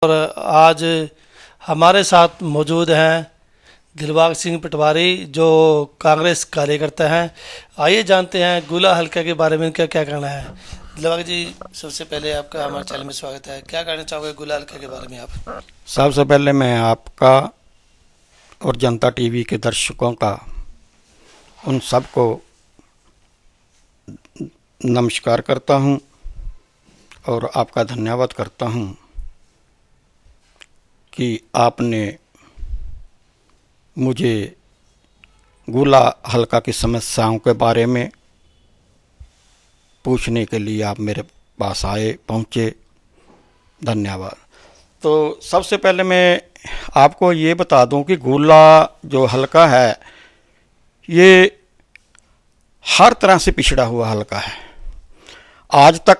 और आज हमारे साथ मौजूद हैं दिलबाग सिंह पटवारी जो कांग्रेस कार्यकर्ता हैं। आइए जानते हैं गुला हल्का के बारे में इनका क्या कहना है। दिलबाग जी, सबसे पहले आपका हमारे चैनल में स्वागत है। क्या कहना चाहोगे गुला हल्का के बारे में आप? सबसे पहले मैं आपका और जनता टीवी के दर्शकों का उन सबको नमस्कार करता हूं और आपका धन्यवाद करता हूं कि आपने मुझे गुला हल्का की समस्याओं के बारे में पूछने के लिए आप मेरे पास पहुँचे। धन्यवाद। तो सबसे पहले मैं आपको ये बता दूं कि गुला जो हल्का है ये हर तरह से पिछड़ा हुआ हल्का है। आज तक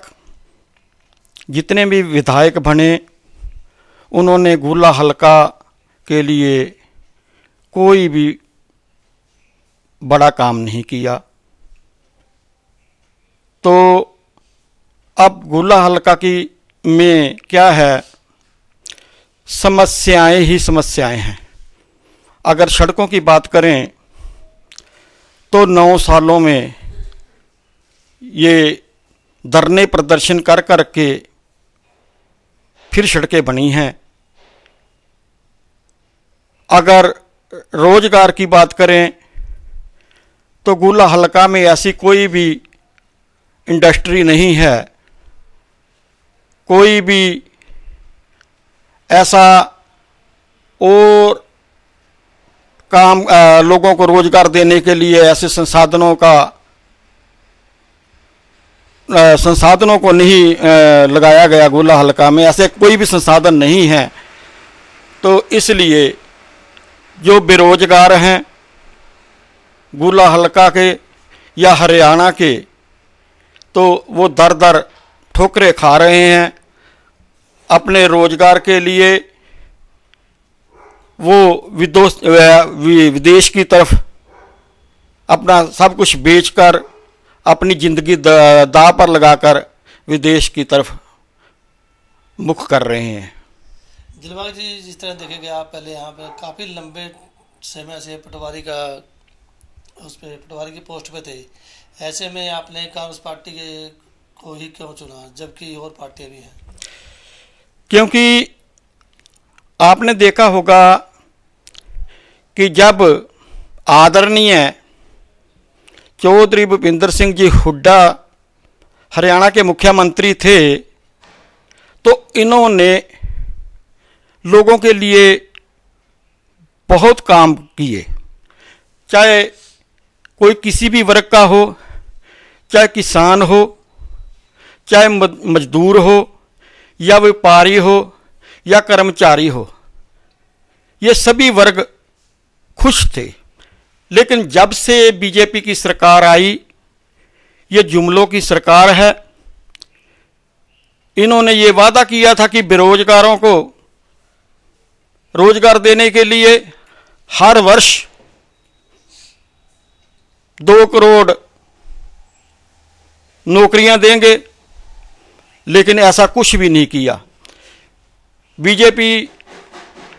जितने भी विधायक बने उन्होंने गुला हल्का के लिए कोई भी बड़ा काम नहीं किया। तो अब गुला हल्का की में क्या है, समस्याएं ही समस्याएं हैं। अगर सड़कों की बात करें तो 9 सालों में ये धरने प्रदर्शन कर कर के फिर सड़कें बनी हैं। अगर रोजगार की बात करें तो गुला हल्का में ऐसी कोई भी इंडस्ट्री नहीं है, कोई भी ऐसा और काम लोगों को रोजगार देने के लिए ऐसे संसाधनों को नहीं लगाया गया। गुला हल्का में ऐसे कोई भी संसाधन नहीं है। तो इसलिए जो बेरोजगार हैं गुला हल्का के या हरियाणा के, तो वो दर दर ठोकरें खा रहे हैं। अपने रोजगार के लिए वो विदेश की तरफ अपना सब कुछ बेचकर अपनी ज़िंदगी दांव पर लगाकर विदेश की तरफ मुख कर रहे हैं। दिलबाग जी, जिस तरह देखेंगे आप पहले यहाँ पर काफ़ी लंबे समय से पटवारी की पोस्ट पे थे। ऐसे में आपने कांग्रेस पार्टी को ही क्यों चुना जबकि और पार्टियां भी हैं? क्योंकि आपने देखा होगा कि जब आदरणीय चौधरी भूपिंदर सिंह जी हुड्डा हरियाणा के मुख्यमंत्री थे तो इन्होंने लोगों के लिए बहुत काम किए। चाहे कोई किसी भी वर्ग का हो, चाहे किसान हो, चाहे मजदूर हो, या व्यापारी हो, या कर्मचारी हो, ये सभी वर्ग खुश थे। लेकिन जब से बीजेपी की सरकार आई, ये जुमलों की सरकार है। इन्होंने ये वादा किया था कि बेरोजगारों को रोजगार देने के लिए हर वर्ष 2 करोड़ नौकरियां देंगे, लेकिन ऐसा कुछ भी नहीं किया। बीजेपी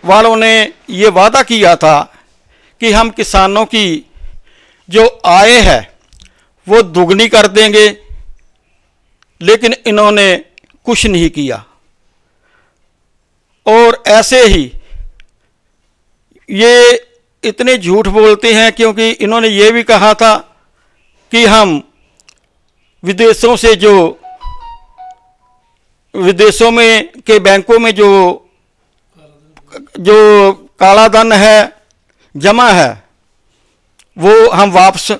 वालों ने ये वादा किया था कि हम किसानों की जो आय है वो दुगनी कर देंगे, लेकिन इन्होंने कुछ नहीं किया। और ऐसे ही ये इतने झूठ बोलते हैं क्योंकि इन्होंने ये भी कहा था कि हम विदेशों में के बैंकों में जो काला धन है जमा है वो हम वापस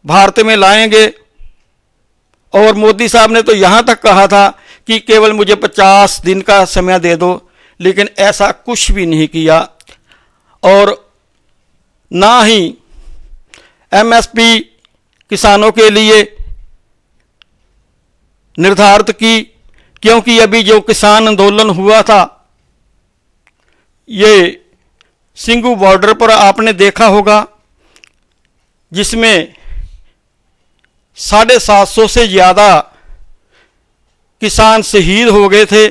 भारत में लाएंगे। और मोदी साहब ने तो यहाँ तक कहा था कि केवल मुझे 50 दिन का समय दे दो, लेकिन ऐसा कुछ भी नहीं किया। और ना ही एमएसपी किसानों के लिए निर्धारित की, क्योंकि अभी जो किसान आंदोलन हुआ था ये सिंघू बॉर्डर पर आपने देखा होगा, जिसमें 750 से ज़्यादा किसान शहीद हो गए थे।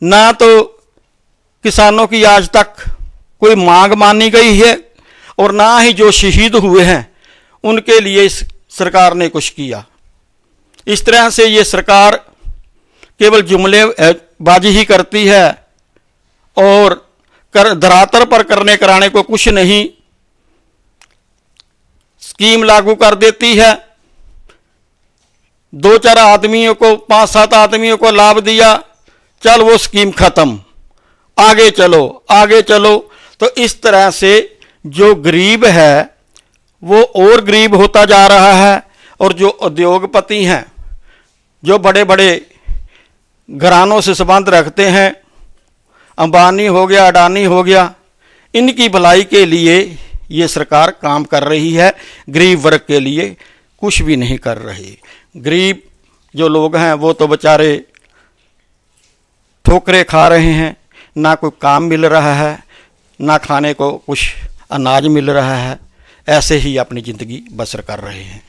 ना तो किसानों की आज तक कोई मांग मानी गई है और ना ही जो शहीद हुए हैं उनके लिए इस सरकार ने कुछ किया। इस तरह से ये सरकार केवल जुमले बाजी ही करती है और धरातल पर करने कराने को कुछ नहीं। स्कीम लागू कर देती है, 2-4 आदमियों को, 5-7 आदमियों को लाभ दिया, चल वो स्कीम खत्म, आगे चलो आगे चलो। तो इस तरह से जो गरीब है वो और गरीब होता जा रहा है और जो उद्योगपति हैं, जो बड़े बड़े घरानों से संबंध रखते हैं, अंबानी हो गया, अडानी हो गया, इनकी भलाई के लिए ये सरकार काम कर रही है, गरीब वर्ग के लिए कुछ भी नहीं कर रही। गरीब जो लोग हैं वो तो बेचारे ठोकरें खा रहे हैं, ना कोई काम मिल रहा है, ना खाने को कुछ अनाज मिल रहा है, ऐसे ही अपनी ज़िंदगी बसर कर रहे हैं।